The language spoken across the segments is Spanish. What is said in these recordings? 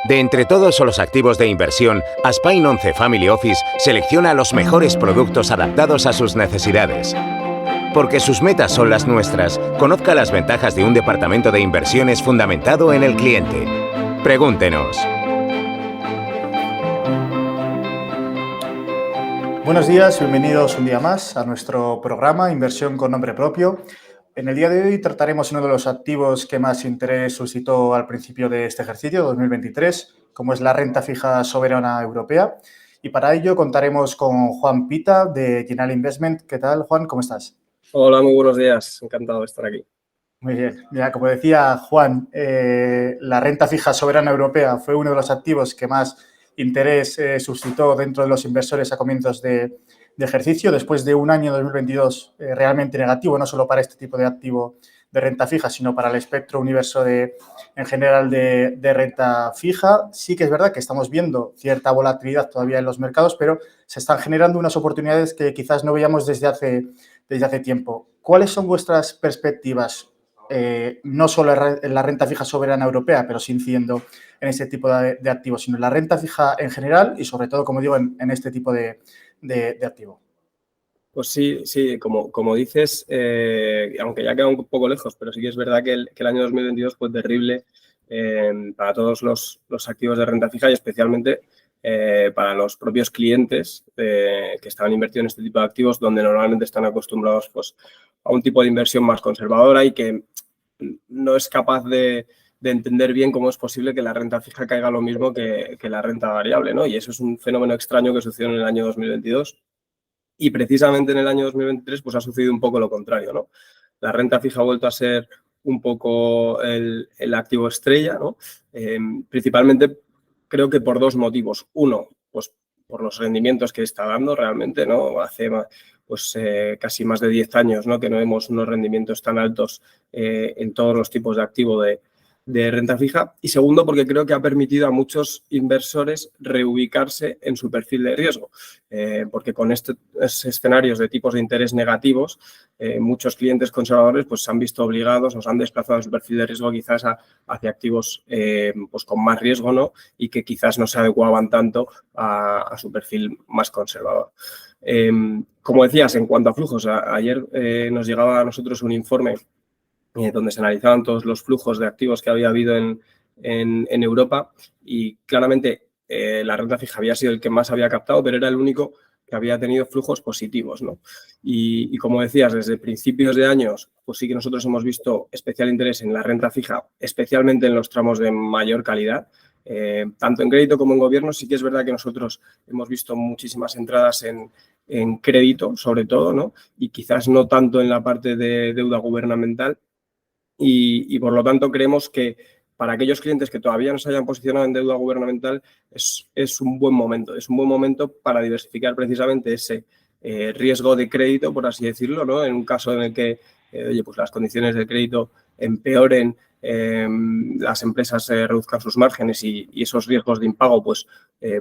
De entre todos los activos de inversión, Aspine 11 Family Office selecciona los mejores productos adaptados a sus necesidades. Porque sus metas son las nuestras, conozca las ventajas de un departamento de inversiones fundamentado en el cliente. Pregúntenos. Buenos días, bienvenidos un día más a nuestro programa Inversión con Nombre Propio. En el día de hoy trataremos uno de los activos que más interés suscitó al principio de este ejercicio, 2023, como es la renta fija soberana europea. Y para ello contaremos con Juan Pita de General Investment. ¿Qué tal, Juan? ¿Cómo estás? Hola, muy buenos días. Encantado de estar aquí. Muy bien. Mira, como decía Juan, la renta fija soberana europea fue uno de los activos que más interés suscitó dentro de los inversores a comienzos de ejercicio, después de un año 2022 realmente negativo, no solo para este tipo de activo de renta fija, sino para el espectro universo en general de renta fija. Sí que es verdad que estamos viendo cierta volatilidad todavía en los mercados, pero se están generando unas oportunidades que quizás no veíamos desde hace tiempo. ¿Cuáles son vuestras perspectivas? No solo en la renta fija soberana europea, pero sí incidiendo en este tipo de activos, sino en la renta fija en general y sobre todo, como digo, en este tipo de activo. Pues sí, como dices, aunque ya queda un poco lejos, pero sí que es verdad que el año 2022 fue terrible para todos los activos de renta fija y especialmente para los propios clientes que estaban invertidos en este tipo de activos, donde normalmente están acostumbrados pues, a un tipo de inversión más conservadora y que no es capaz de entender bien cómo es posible que la renta fija caiga lo mismo que la renta variable, ¿no? Y eso es un fenómeno extraño que sucedió en el año 2022. Y precisamente en el año 2023 pues ha sucedido un poco lo contrario, ¿no? La renta fija ha vuelto a ser un poco el activo estrella, ¿no? Principalmente creo que por dos motivos. Uno, pues por los rendimientos que está dando realmente, ¿no? Hace pues casi más de 10 años, ¿no? Que no vemos unos rendimientos tan altos en todos los tipos de activo de renta fija. Y segundo, porque creo que ha permitido a muchos inversores reubicarse en su perfil de riesgo. Porque con estos escenarios de tipos de interés negativos, muchos clientes conservadores pues, se han visto obligados o se han desplazado en su perfil de riesgo quizás hacia activos pues, con más riesgo, ¿no? Y que quizás no se adecuaban tanto a su perfil más conservador. Como decías, en cuanto a flujos, ayer nos llegaba a nosotros un informe donde se analizaban todos los flujos de activos que había habido en Europa y claramente la renta fija había sido el que más había captado, pero era el único que había tenido flujos positivos, ¿no? Y como decías, desde principios de años, pues sí que nosotros hemos visto especial interés en la renta fija, especialmente en los tramos de mayor calidad. Tanto en crédito como en gobierno, sí que es verdad que nosotros hemos visto muchísimas entradas en crédito, sobre todo, ¿no? Y quizás no tanto en la parte de deuda gubernamental. Y por lo tanto creemos que para aquellos clientes que todavía no se hayan posicionado en deuda gubernamental es un buen momento. Es un buen momento para diversificar precisamente ese riesgo de crédito, por así decirlo, ¿no? En un caso en el que pues las condiciones de crédito empeoren, las empresas reduzcan sus márgenes y esos riesgos de impago pues,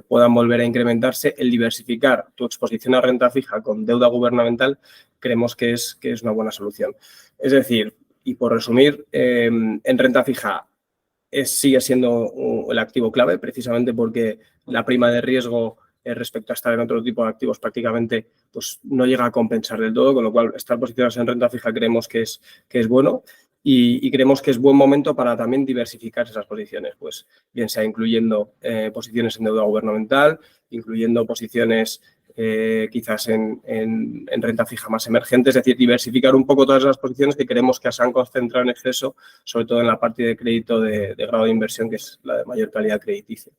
puedan volver a incrementarse. El diversificar tu exposición a renta fija con deuda gubernamental creemos que es una buena solución. Es decir, y por resumir, en renta fija sigue siendo el activo clave, precisamente porque la prima de riesgo respecto a estar en otro tipo de activos prácticamente pues, no llega a compensar del todo, con lo cual estar posicionados en renta fija creemos que es bueno y creemos que es buen momento para también diversificar esas posiciones, pues bien sea incluyendo posiciones en deuda gubernamental, incluyendo posiciones quizás en renta fija más emergente, es decir, diversificar un poco todas las posiciones que creemos que se han concentrado en exceso, sobre todo en la parte de crédito de grado de inversión, que es la de mayor calidad crediticia.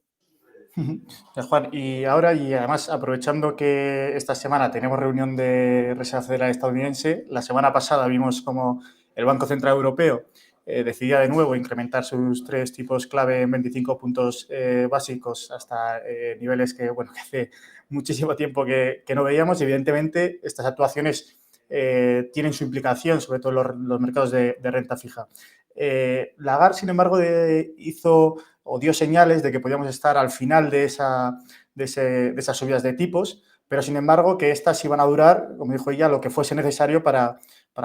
Juan, y ahora, y además aprovechando que esta semana tenemos reunión de Reserva Federal estadounidense, la semana pasada vimos como el Banco Central Europeo decidía de nuevo incrementar sus 3 tipos clave en 25 puntos básicos hasta niveles que hace muchísimo tiempo que no veíamos. Y evidentemente, estas actuaciones tienen su implicación, sobre todo en los mercados de renta fija. Lagarde, sin embargo, hizo o dio señales de que podíamos estar al final de esas subidas de tipos, pero sin embargo que estas iban a durar, como dijo ella, lo que fuese necesario para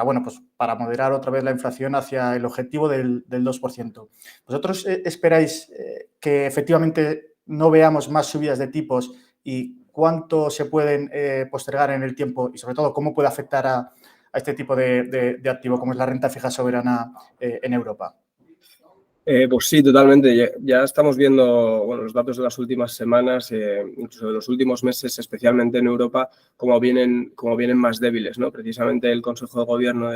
bueno, pues para moderar otra vez la inflación hacia el objetivo del 2%. ¿Vosotros esperáis que efectivamente no veamos más subidas de tipos y cuánto se pueden postergar en el tiempo y sobre todo cómo puede afectar a este tipo de activo como es la renta fija soberana en Europa? Pues sí, totalmente. Ya estamos viendo los datos de las últimas semanas, incluso de los últimos meses, especialmente en Europa, como vienen más débiles, ¿no? Precisamente el Consejo de Gobierno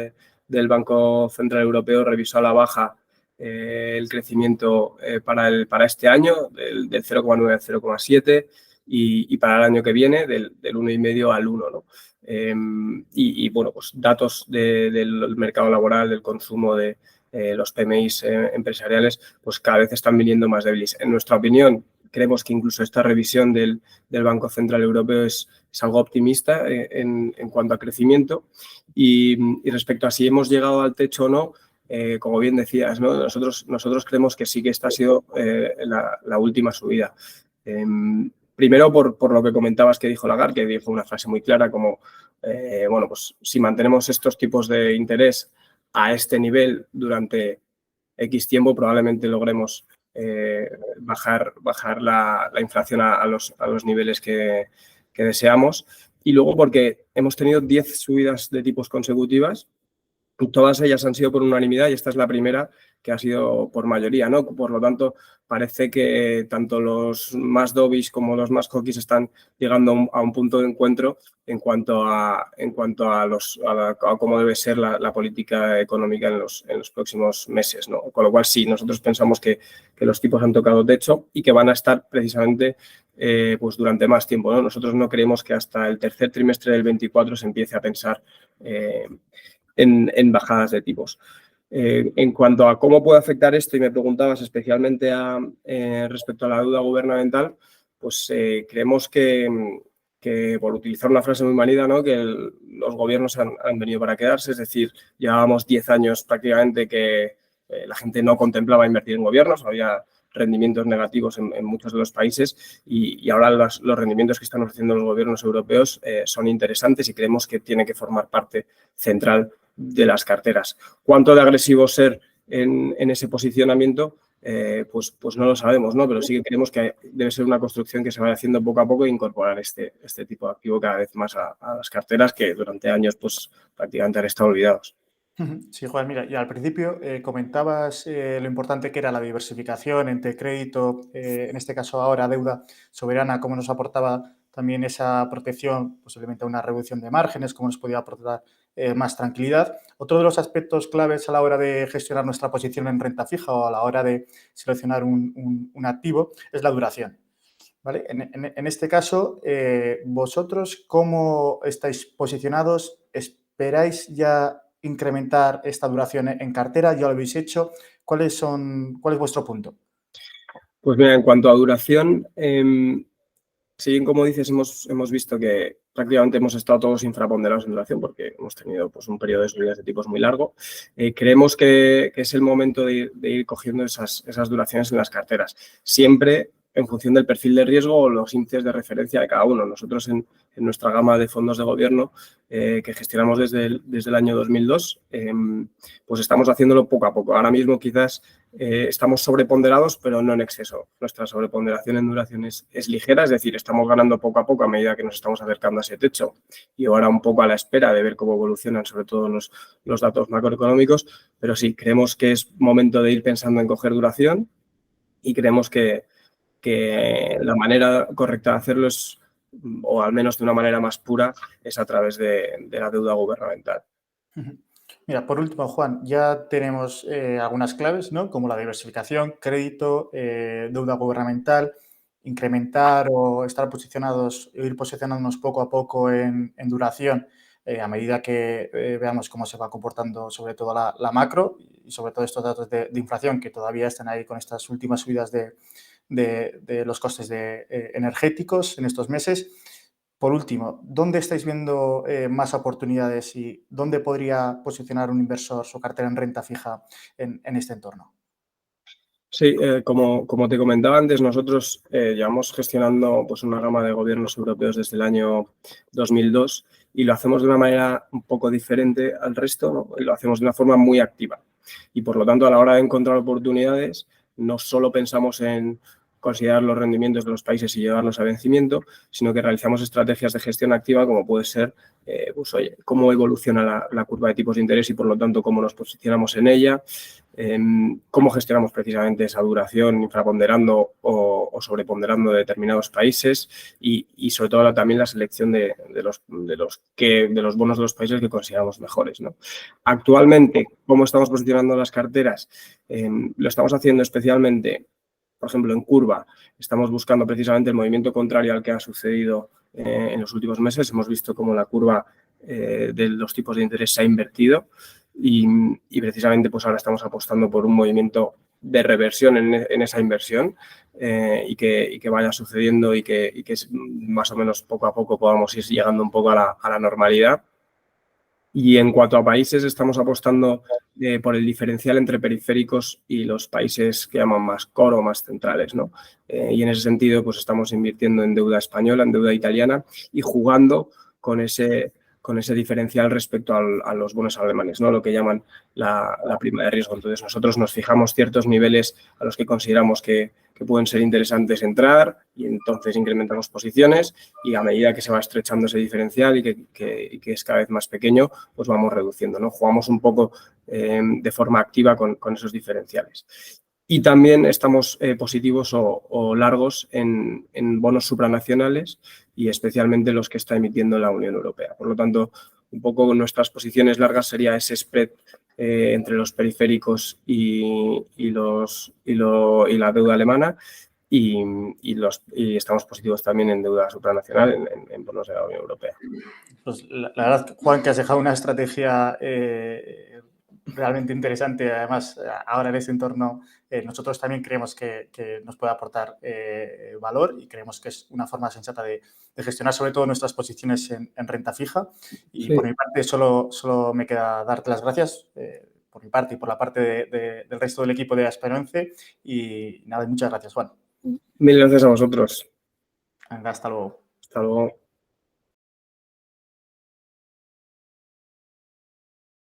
del Banco Central Europeo revisó a la baja el crecimiento para este año del 0,9 al 0,7 y para el año que viene del 1,5 al 1, ¿no? Bueno, pues datos del mercado laboral, del consumo de los PMIs empresariales, pues cada vez están viniendo más débiles. En nuestra opinión, creemos que incluso esta revisión del Banco Central Europeo es algo optimista en cuanto a crecimiento y respecto a si hemos llegado al techo o no, como bien decías, ¿no? Nosotros creemos que sí que esta ha sido la última subida. Primero, por lo que comentabas que dijo Lagarde, que dijo una frase muy clara como, bueno, pues si mantenemos estos tipos de interés a este nivel durante X tiempo, probablemente logremos bajar la inflación a los niveles que deseamos. Y luego porque hemos tenido 10 subidas de tipos consecutivas, y todas ellas han sido por unanimidad y esta es la primera que ha sido por mayoría, ¿no? Por lo tanto, parece que tanto los más dovish como los más hawkish están llegando a un punto de encuentro en cuanto a cómo debe ser la política económica en los próximos meses, ¿no? Con lo cual, sí, nosotros pensamos que los tipos han tocado techo y que van a estar precisamente pues durante más tiempo, ¿no? Nosotros no creemos que hasta el tercer trimestre del 24 se empiece a pensar en bajadas de tipos. En cuanto a cómo puede afectar esto, y me preguntabas especialmente respecto a la deuda gubernamental, pues creemos que por utilizar una frase muy manida, ¿no? Que los gobiernos han venido para quedarse, es decir, llevábamos 10 años prácticamente que la gente no contemplaba invertir en gobiernos, había rendimientos negativos en muchos de los países y ahora los rendimientos que están ofreciendo los gobiernos europeos son interesantes y creemos que tiene que formar parte central de las carteras. ¿Cuánto de agresivo ser en ese posicionamiento? Pues no lo sabemos, ¿no? Pero sí que creemos que debe ser una construcción que se vaya haciendo poco a poco e incorporar este tipo de activo cada vez más a las carteras que durante años pues prácticamente han estado olvidados. Sí, Juan, mira, y al principio comentabas lo importante que era la diversificación entre crédito, en este caso ahora deuda soberana, cómo nos aportaba también esa protección, posiblemente una reducción de márgenes, cómo nos podía aportar más tranquilidad. Otro de los aspectos claves a la hora de gestionar nuestra posición en renta fija o a la hora de seleccionar un activo es la duración. ¿Vale? En este caso, ¿vosotros cómo estáis posicionados? ¿Esperáis ya incrementar esta duración en cartera? ¿Ya lo habéis hecho? ¿Cuál es vuestro punto? Pues mira, en cuanto a duración, si bien, como dices, hemos visto que prácticamente hemos estado todos infraponderados en duración porque hemos tenido pues, un periodo de subidas de tipos muy largo, creemos que es el momento de ir cogiendo esas duraciones en las carteras. Siempre en función del perfil de riesgo o los índices de referencia de cada uno. Nosotros en nuestra gama de fondos de gobierno que gestionamos desde el año 2002, pues estamos haciéndolo poco a poco. Ahora mismo quizás estamos sobreponderados, pero no en exceso. Nuestra sobreponderación en duración es ligera, es decir, estamos ganando poco a poco a medida que nos estamos acercando a ese techo y ahora un poco a la espera de ver cómo evolucionan sobre todo los datos macroeconómicos, pero sí, creemos que es momento de ir pensando en coger duración y creemos que la manera correcta de hacerlo es, o al menos de una manera más pura, es a través de la deuda gubernamental. Mira, por último, Juan, ya tenemos algunas claves, ¿no? Como la diversificación, crédito, deuda gubernamental, incrementar o estar posicionados, ir posicionándonos poco a poco en duración a medida que veamos cómo se va comportando sobre todo la macro y sobre todo estos datos de inflación que todavía están ahí con estas últimas subidas de los costes energéticos en estos meses. Por último, ¿dónde estáis viendo más oportunidades y dónde podría posicionar un inversor su cartera en renta fija en este entorno? Sí, como te comentaba antes, nosotros llevamos gestionando pues, una gama de gobiernos europeos desde el año 2002 y lo hacemos de una manera un poco diferente al resto, ¿no? Y lo hacemos de una forma muy activa. Y por lo tanto, a la hora de encontrar oportunidades, no solo pensamos en considerar los rendimientos de los países y llevarlos a vencimiento, sino que realizamos estrategias de gestión activa como puede ser pues, oye, cómo evoluciona la curva de tipos de interés y por lo tanto cómo nos posicionamos en ella, cómo gestionamos precisamente esa duración infraponderando o sobreponderando de determinados países y sobre todo también la selección de los bonos de los países que consideramos mejores, ¿no? Actualmente, ¿cómo estamos posicionando las carteras? Lo estamos haciendo especialmente, por ejemplo, en curva, estamos buscando precisamente el movimiento contrario al que ha sucedido en los últimos meses. Hemos visto cómo la curva de los tipos de interés se ha invertido y precisamente pues ahora estamos apostando por un movimiento de reversión en esa inversión y que vaya sucediendo y que más o menos poco a poco podamos ir llegando un poco a la normalidad. Y en cuanto a países, estamos apostando por el diferencial entre periféricos y los países que llaman más core o más centrales, ¿no? Y en ese sentido, pues estamos invirtiendo en deuda española, en deuda italiana y jugando con ese diferencial respecto a los bonos alemanes, ¿no? Lo que llaman la prima de riesgo. Entonces, nosotros nos fijamos ciertos niveles a los que consideramos que pueden ser interesantes entrar y entonces incrementamos posiciones y a medida que se va estrechando ese diferencial y que es cada vez más pequeño, pues vamos reduciendo, ¿no? Jugamos un poco de forma activa con esos diferenciales. Y también estamos positivos o largos en bonos supranacionales y especialmente los que está emitiendo la Unión Europea. Por lo tanto, un poco nuestras posiciones largas sería ese spread entre los periféricos y la deuda alemana y estamos positivos también en deuda supranacional, en bonos de la Unión Europea. Pues la verdad, Juan, que has dejado una estrategia realmente interesante. Además, ahora en este entorno nosotros también creemos que nos puede aportar valor y creemos que es una forma sensata de gestionar sobre todo nuestras posiciones en renta fija. Y sí, por mi parte solo me queda darte las gracias por mi parte y por la parte del resto del equipo de Aspire 11. Y nada, muchas gracias, Juan. Mil gracias a vosotros. Venga, hasta luego. Hasta luego.